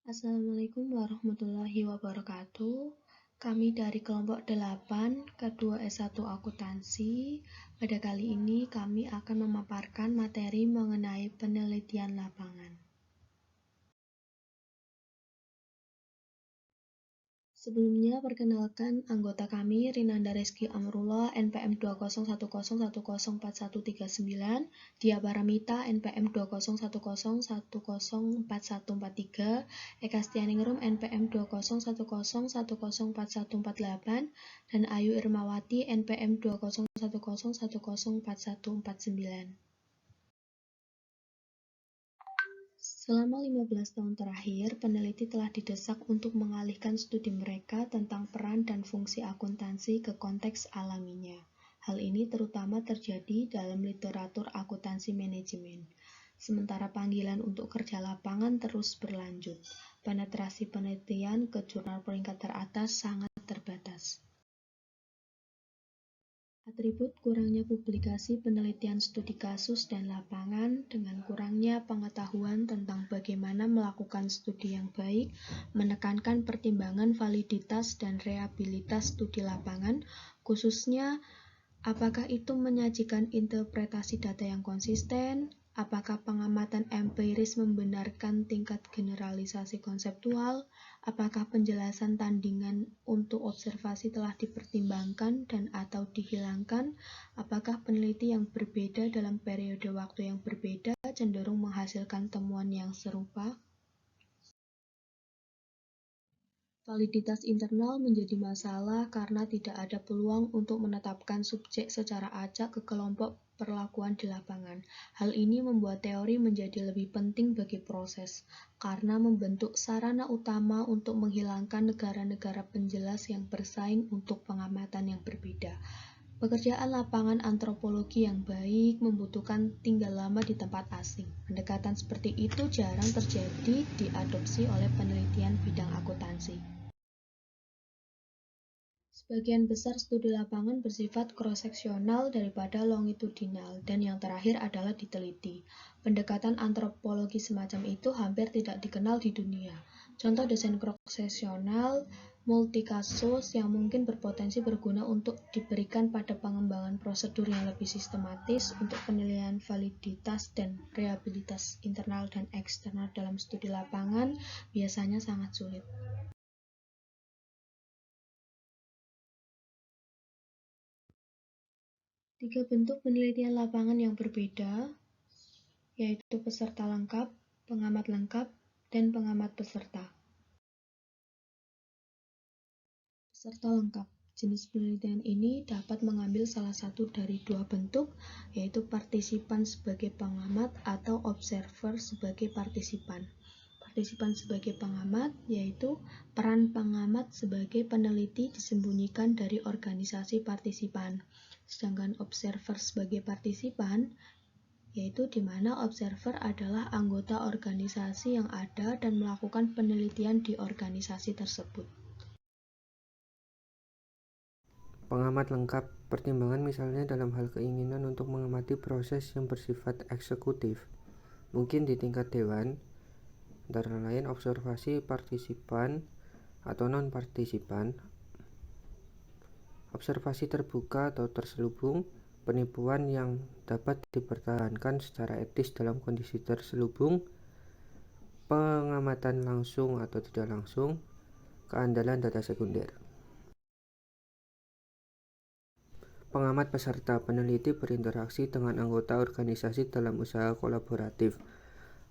Assalamualaikum warahmatullahi wabarakatuh. Kami dari kelompok 8, kedua S1 Akuntansi. Pada kali ini kami akan memaparkan materi mengenai penelitian lapangan. Sebelumnya, perkenalkan anggota kami Rinanda Reski Amrullah NPM 20101041139, Dia Paramita NPM 20101041143, Eka Stianingrum NPM 20101041148, dan Ayu Irmawati NPM 20101041149. Selama 15 tahun terakhir, peneliti telah didesak untuk mengalihkan studi mereka tentang peran dan fungsi akuntansi ke konteks alaminya. Hal ini terutama terjadi dalam literatur akuntansi manajemen. Sementara panggilan untuk kerja lapangan terus berlanjut, penetrasi penelitian ke jurnal peringkat teratas sangat terbatas. Atribut kurangnya publikasi penelitian studi kasus dan lapangan dengan kurangnya pengetahuan tentang bagaimana melakukan studi yang baik, menekankan pertimbangan validitas dan reliabilitas studi lapangan, khususnya apakah itu menyajikan interpretasi data yang konsisten, apakah pengamatan empiris membenarkan tingkat generalisasi konseptual, apakah penjelasan tandingan untuk observasi telah dipertimbangkan dan atau dihilangkan, apakah peneliti yang berbeda dalam periode waktu yang berbeda cenderung menghasilkan temuan yang serupa. Validitas internal menjadi masalah karena tidak ada peluang untuk menetapkan subjek secara acak ke kelompok perlakuan di lapangan. Hal ini membuat teori menjadi lebih penting bagi proses, karena membentuk sarana utama untuk menghilangkan negara-negara penjelas yang bersaing untuk pengamatan yang berbeda. Pekerjaan lapangan antropologi yang baik membutuhkan tinggal lama di tempat asing. Pendekatan seperti itu jarang terjadi diadopsi oleh penelitian bidang akuntansi. Sebagian besar studi lapangan bersifat cross-seksional daripada longitudinal, dan yang terakhir adalah diteliti. Pendekatan antropologi semacam itu hampir tidak dikenal di dunia. Contoh dosen cross-seksional multikasus yang mungkin berpotensi berguna untuk diberikan pada pengembangan prosedur yang lebih sistematis untuk penilaian validitas dan reliabilitas internal dan eksternal dalam studi lapangan biasanya sangat sulit. Tiga bentuk penelitian lapangan yang berbeda, yaitu peserta lengkap, pengamat lengkap, dan pengamat peserta. Peserta lengkap. Jenis penelitian ini dapat mengambil salah satu dari dua bentuk, yaitu partisipan sebagai pengamat atau observer sebagai partisipan. Partisipan sebagai pengamat, yaitu peran pengamat sebagai peneliti disembunyikan dari organisasi partisipan. Sedangkan observer sebagai partisipan, yaitu di mana observer adalah anggota organisasi yang ada dan melakukan penelitian di organisasi tersebut. Pengamat lengkap, pertimbangan misalnya dalam hal keinginan untuk mengamati proses yang bersifat eksekutif, mungkin di tingkat dewan, antara lain observasi partisipan atau non-partisipan, observasi terbuka atau terselubung, penipuan yang dapat dipertahankan secara etis dalam kondisi terselubung, pengamatan langsung atau tidak langsung, keandalan data sekunder. Pengamat peserta, peneliti berinteraksi dengan anggota organisasi dalam usaha kolaboratif.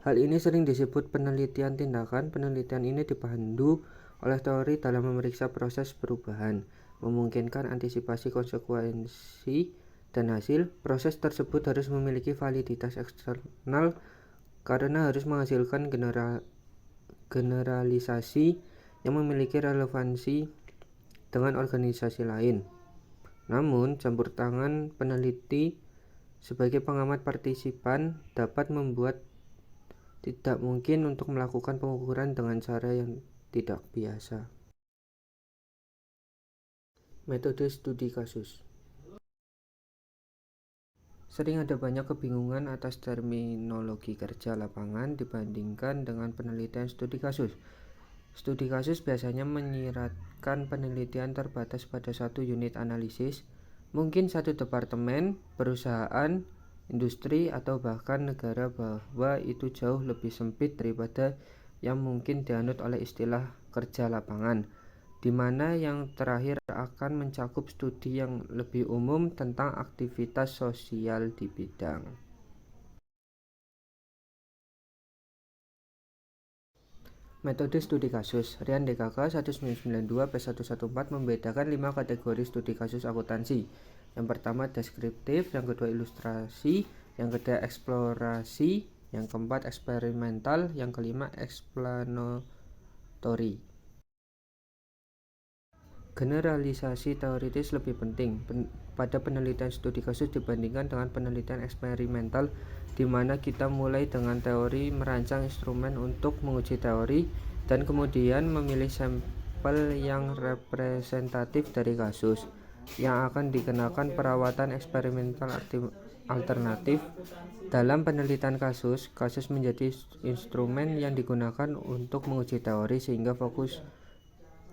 Hal ini sering disebut penelitian tindakan. Penelitian ini dipandu oleh teori dalam memeriksa proses perubahan, memungkinkan antisipasi konsekuensi dan hasil. Proses tersebut harus memiliki validitas eksternal karena harus menghasilkan generalisasi yang memiliki relevansi dengan organisasi lain. Namun, campur tangan peneliti sebagai pengamat partisipan dapat membuat tidak mungkin untuk melakukan pengukuran dengan cara yang tidak biasa. Metode studi kasus. Sering ada banyak kebingungan atas terminologi kerja lapangan dibandingkan dengan penelitian studi kasus. Studi kasus biasanya menyiratkan penelitian terbatas pada satu unit analisis, mungkin satu departemen, perusahaan, industri, atau bahkan negara, bahwa itu jauh lebih sempit daripada yang mungkin dianut oleh istilah kerja lapangan, di mana yang terakhir akan mencakup studi yang lebih umum tentang aktivitas sosial di bidang. Metode studi kasus. Rian DKK 1992-114 membedakan 5 kategori studi kasus akuntansi. Yang pertama deskriptif, yang kedua ilustrasi, yang ketiga eksplorasi, yang keempat eksperimental, yang kelima explanatory. Generalisasi teoritis lebih penting pada penelitian studi kasus dibandingkan dengan penelitian eksperimental, di mana kita mulai dengan teori, merancang instrumen untuk menguji teori, dan kemudian memilih sampel yang representatif dari kasus, yang akan dikenakan perawatan eksperimental alternatif. Dalam penelitian kasus, kasus menjadi instrumen yang digunakan untuk menguji teori, sehingga fokus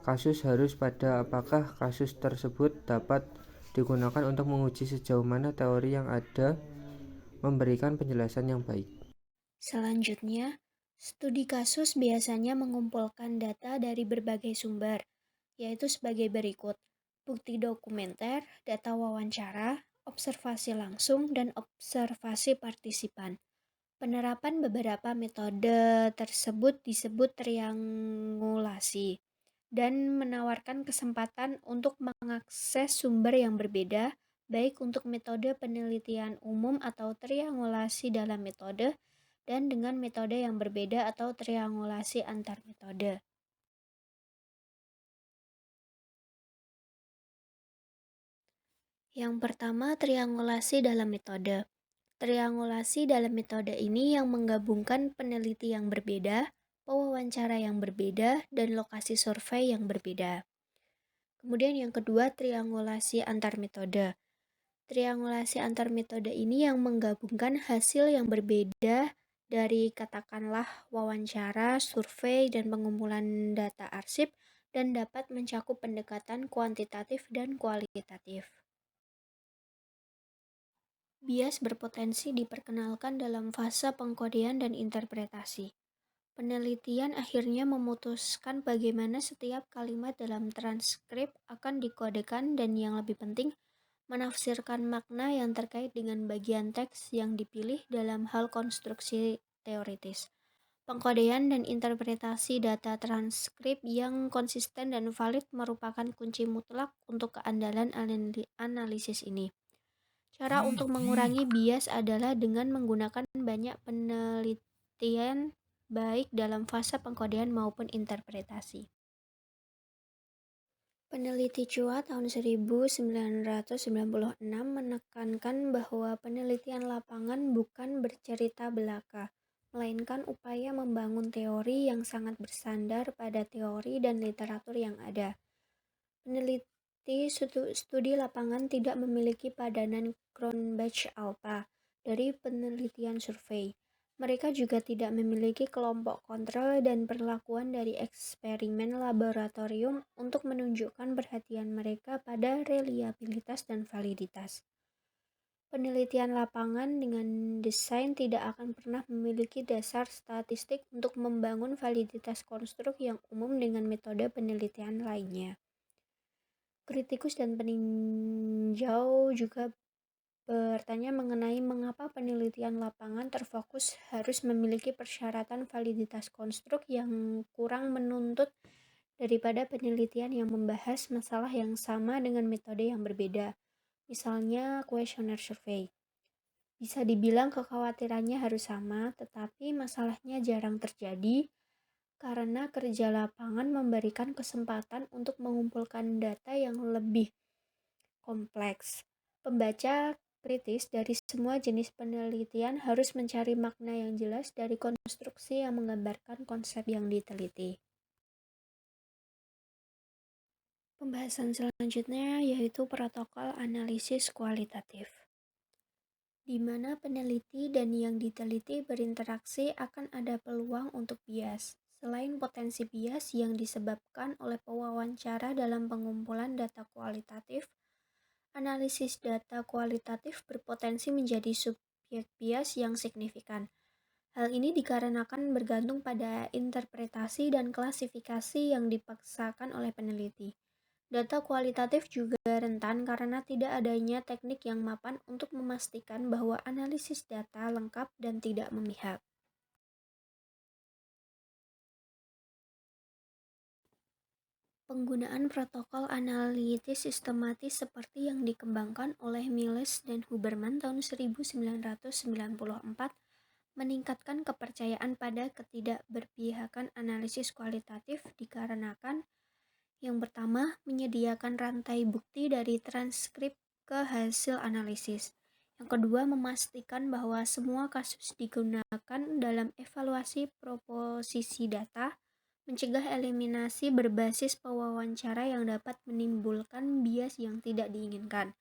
kasus harus pada apakah kasus tersebut dapat digunakan untuk menguji sejauh mana teori yang ada memberikan penjelasan yang baik. Selanjutnya, studi kasus biasanya mengumpulkan data dari berbagai sumber, yaitu sebagai berikut: bukti dokumenter, data wawancara, observasi langsung, dan observasi partisipan. Penerapan beberapa metode tersebut disebut triangulasi dan menawarkan kesempatan untuk mengakses sumber yang berbeda, baik untuk metode penelitian umum atau triangulasi dalam metode, dan dengan metode yang berbeda atau triangulasi antar metode. Yang pertama, triangulasi dalam metode. Triangulasi dalam metode ini yang menggabungkan peneliti yang berbeda, pewawancara yang berbeda, dan lokasi survei yang berbeda. Kemudian yang kedua, triangulasi antar metode. Triangulasi antar metode ini yang menggabungkan hasil yang berbeda dari katakanlah wawancara, survei, dan pengumpulan data arsip, dan dapat mencakup pendekatan kuantitatif dan kualitatif. Bias berpotensi diperkenalkan dalam fase pengkodean dan interpretasi. Penelitian akhirnya memutuskan bagaimana setiap kalimat dalam transkrip akan dikodekan dan yang lebih penting, menafsirkan makna yang terkait dengan bagian teks yang dipilih dalam hal konstruksi teoritis. Pengkodean dan interpretasi data transkrip yang konsisten dan valid merupakan kunci mutlak untuk keandalan analisis ini. Cara untuk mengurangi bias adalah dengan menggunakan banyak penelitian baik dalam fase pengkodean maupun interpretasi. Peneliti Chua tahun 1996 menekankan bahwa penelitian lapangan bukan bercerita belaka, melainkan upaya membangun teori yang sangat bersandar pada teori dan literatur yang ada. Peneliti studi lapangan tidak memiliki padanan Cronbach alpha dari penelitian survei. Mereka juga tidak memiliki kelompok kontrol dan perlakuan dari eksperimen laboratorium untuk menunjukkan perhatian mereka pada reliabilitas dan validitas. Penelitian lapangan dengan desain tidak akan pernah memiliki dasar statistik untuk membangun validitas konstruk yang umum dengan metode penelitian lainnya. Kritikus dan peninjau juga bertanya mengenai mengapa penelitian lapangan terfokus harus memiliki persyaratan validitas konstruk yang kurang menuntut daripada penelitian yang membahas masalah yang sama dengan metode yang berbeda, misalnya kuesioner survei. Bisa dibilang kekhawatirannya harus sama, tetapi masalahnya jarang terjadi karena kerja lapangan memberikan kesempatan untuk mengumpulkan data yang lebih kompleks. Pembaca kritis dari semua jenis penelitian harus mencari makna yang jelas dari konstruksi yang menggambarkan konsep yang diteliti. Pembahasan selanjutnya yaitu protokol analisis kualitatif, di mana peneliti dan yang diteliti berinteraksi akan ada peluang untuk bias. Selain potensi bias yang disebabkan oleh pewawancara dalam pengumpulan data kualitatif, analisis data kualitatif berpotensi menjadi subjek bias yang signifikan. Hal ini dikarenakan bergantung pada interpretasi dan klasifikasi yang dipaksakan oleh peneliti. Data kualitatif juga rentan karena tidak adanya teknik yang mapan untuk memastikan bahwa analisis data lengkap dan tidak memihak. Penggunaan protokol analitis sistematis seperti yang dikembangkan oleh Miles dan Huberman tahun 1994 meningkatkan kepercayaan pada ketidakberpihakan analisis kualitatif dikarenakan yang pertama, menyediakan rantai bukti dari transkrip ke hasil analisis. Yang kedua, memastikan bahwa semua kasus digunakan dalam evaluasi proposisi data, mencegah eliminasi berbasis pewawancara yang dapat menimbulkan bias yang tidak diinginkan.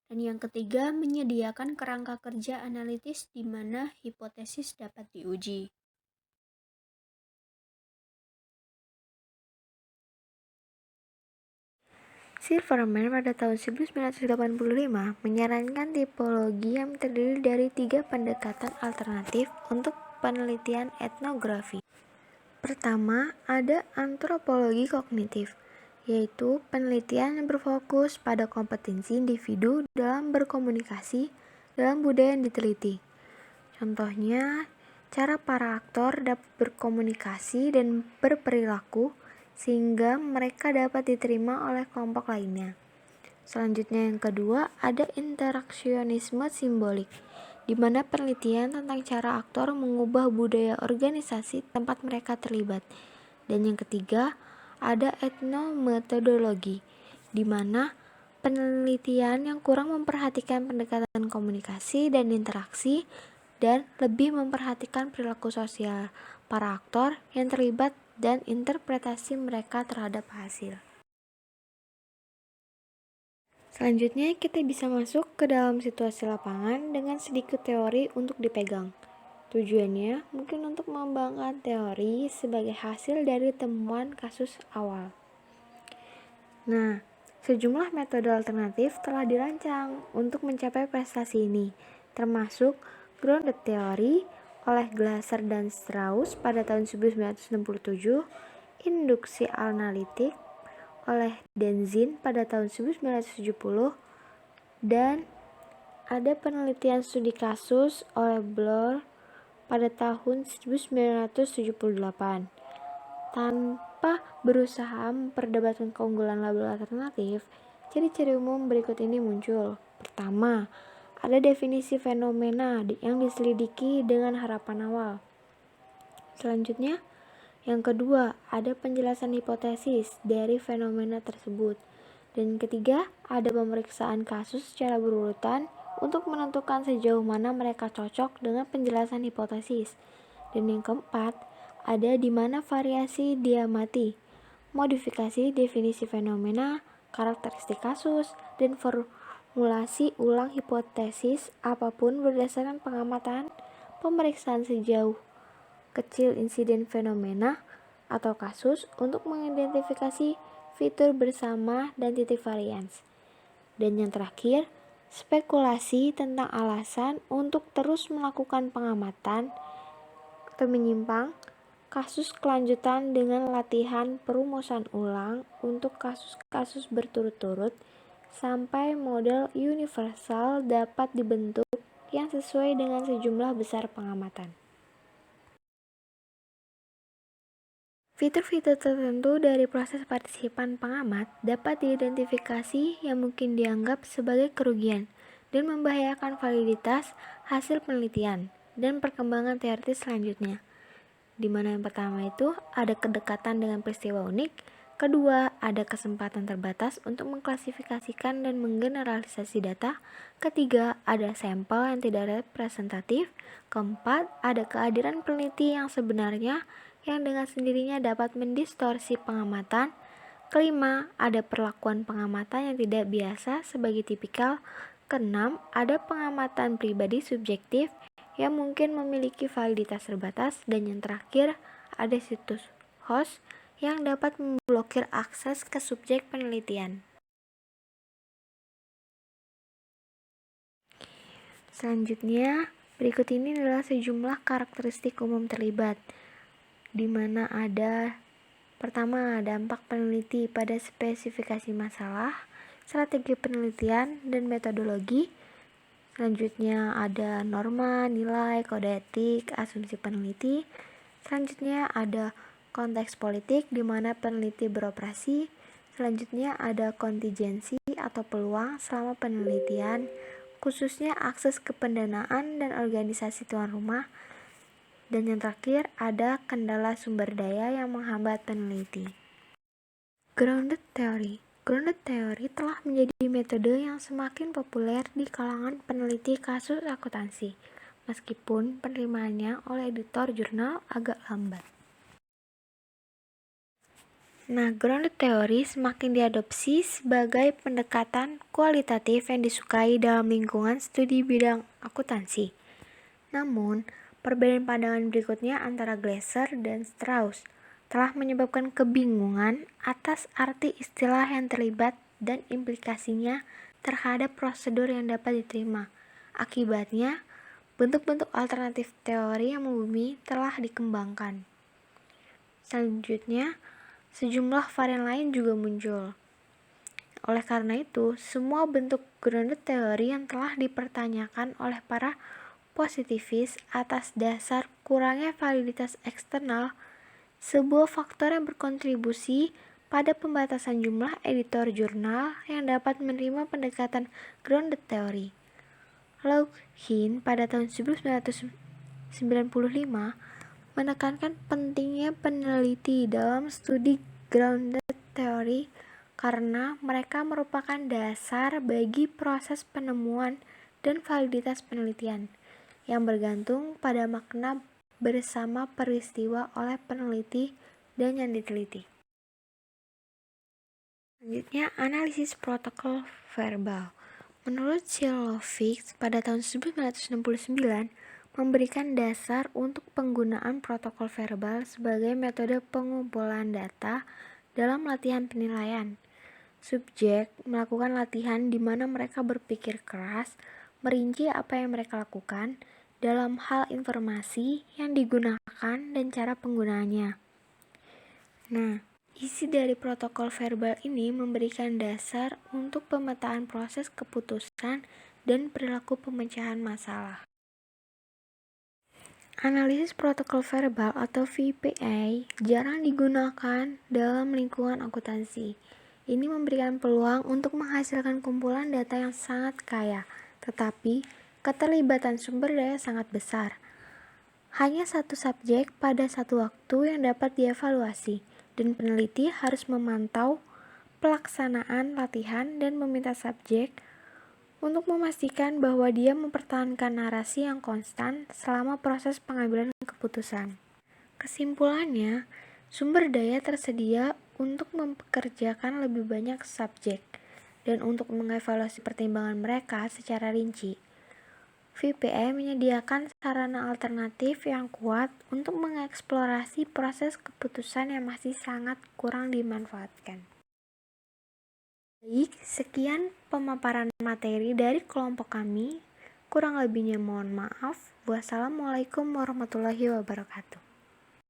Dan yang ketiga, menyediakan kerangka kerja analitis di mana hipotesis dapat diuji. Silverman pada tahun 1985 menyarankan tipologi yang terdiri dari 3 pendekatan alternatif untuk penelitian etnografi. Pertama, ada antropologi kognitif, yaitu penelitian yang berfokus pada kompetensi individu dalam berkomunikasi dalam budaya yang diteliti. Contohnya, cara para aktor dapat berkomunikasi dan berperilaku sehingga mereka dapat diterima oleh kelompok lainnya. Selanjutnya yang kedua, ada interaksionisme simbolik, di mana penelitian tentang cara aktor mengubah budaya organisasi tempat mereka terlibat. Dan yang ketiga, ada etnometodologi, di mana penelitian yang kurang memperhatikan pendekatan komunikasi dan interaksi dan lebih memperhatikan perilaku sosial para aktor yang terlibat dan interpretasi mereka terhadap hasil. Selanjutnya kita bisa masuk ke dalam situasi lapangan dengan sedikit teori untuk dipegang. Tujuannya mungkin untuk mengembangkan teori sebagai hasil dari temuan kasus awal. Nah, sejumlah metode alternatif telah dirancang untuk mencapai prestasi ini, termasuk grounded theory oleh Glasser dan Strauss pada tahun 1967, induksi analitik oleh Denzin pada tahun 1970, dan ada penelitian studi kasus oleh Bloor pada tahun 1978. Tanpa berusaha memperdebatkan keunggulan label alternatif, ciri-ciri umum berikut ini muncul. Pertama, ada definisi fenomena yang diselidiki dengan harapan awal. Selanjutnya, yang kedua, ada penjelasan hipotesis dari fenomena tersebut. Dan yang ketiga, ada pemeriksaan kasus secara berurutan untuk menentukan sejauh mana mereka cocok dengan penjelasan hipotesis. Dan yang keempat, ada di mana variasi diamati, modifikasi definisi fenomena, karakteristik kasus, dan formulasi ulang hipotesis apapun berdasarkan pengamatan, pemeriksaan sejauh kecil insiden fenomena atau kasus untuk mengidentifikasi fitur bersama dan titik varians. Dan yang terakhir, spekulasi tentang alasan untuk terus melakukan pengamatan atau menyimpang kasus kelanjutan dengan latihan perumusan ulang untuk kasus-kasus berturut-turut sampai model universal dapat dibentuk yang sesuai dengan sejumlah besar pengamatan. Fitur-fitur tertentu dari proses partisipan pengamat dapat diidentifikasi yang mungkin dianggap sebagai kerugian dan membahayakan validitas hasil penelitian dan perkembangan teoritis selanjutnya. Di mana yang pertama itu ada kedekatan dengan peristiwa unik, kedua ada kesempatan terbatas untuk mengklasifikasikan dan menggeneralisasi data, ketiga ada sampel yang tidak representatif, keempat ada kehadiran peneliti yang sebenarnya yang dengan sendirinya dapat mendistorsi pengamatan, kelima ada perlakuan pengamatan yang tidak biasa sebagai tipikal, keenam ada pengamatan pribadi subjektif yang mungkin memiliki validitas terbatas, dan yang terakhir ada situs host yang dapat memblokir akses ke subjek penelitian. Selanjutnya, berikut ini adalah sejumlah karakteristik umum terlibat, di mana pertama, dampak peneliti pada spesifikasi masalah, strategi penelitian, dan metodologi. Selanjutnya ada norma, nilai, kode etik, asumsi peneliti. Selanjutnya ada konteks politik di mana peneliti beroperasi. Selanjutnya ada kontingensi atau peluang selama penelitian, khususnya akses ke pendanaan dan organisasi tuan rumah. Dan yang terakhir ada kendala sumber daya yang menghambat peneliti. Grounded Theory. Grounded Theory telah menjadi metode yang semakin populer di kalangan peneliti kasus akuntansi, meskipun penerimaannya oleh editor jurnal agak lambat. Grounded Theory semakin diadopsi sebagai pendekatan kualitatif yang disukai dalam lingkungan studi bidang akuntansi. Namun, perbedaan pandangan berikutnya antara Glaser dan Strauss telah menyebabkan kebingungan atas arti istilah yang terlibat dan implikasinya terhadap prosedur yang dapat diterima. Akibatnya, bentuk-bentuk alternatif teori yang membumi telah dikembangkan. Selanjutnya, sejumlah varian lain juga muncul. Oleh karena itu, semua bentuk grounded teori yang telah dipertanyakan oleh para positivis atas dasar kurangnya validitas eksternal, sebuah faktor yang berkontribusi pada pembatasan jumlah editor jurnal yang dapat menerima pendekatan grounded theory. Lowkin pada tahun 1995 menekankan pentingnya peneliti dalam studi grounded theory karena mereka merupakan dasar bagi proses penemuan dan validitas penelitian yang bergantung pada makna bersama peristiwa oleh peneliti dan yang diteliti. Selanjutnya, analisis protokol verbal. Menurut Silovich pada tahun 1969 memberikan dasar untuk penggunaan protokol verbal sebagai metode pengumpulan data dalam latihan penilaian. Subjek melakukan latihan di mana mereka berpikir keras, merinci apa yang mereka lakukan dalam hal informasi yang digunakan dan cara penggunaannya. Isi dari protokol verbal ini memberikan dasar untuk pemetaan proses keputusan dan perilaku pemecahan masalah. Analisis protokol verbal atau VPA jarang digunakan dalam lingkungan akuntansi. Ini memberikan peluang untuk menghasilkan kumpulan data yang sangat kaya, tetapi keterlibatan sumber daya sangat besar. Hanya satu subjek pada satu waktu yang dapat dievaluasi, dan peneliti harus memantau pelaksanaan latihan dan meminta subjek untuk memastikan bahwa dia mempertahankan narasi yang konstan selama proses pengambilan keputusan. Kesimpulannya, sumber daya tersedia untuk mempekerjakan lebih banyak subjek dan untuk mengevaluasi pertimbangan mereka secara rinci. VPA menyediakan sarana alternatif yang kuat untuk mengeksplorasi proses keputusan yang masih sangat kurang dimanfaatkan. Baik, sekian pemaparan materi dari kelompok kami. Kurang lebihnya mohon maaf. Wassalamualaikum warahmatullahi wabarakatuh.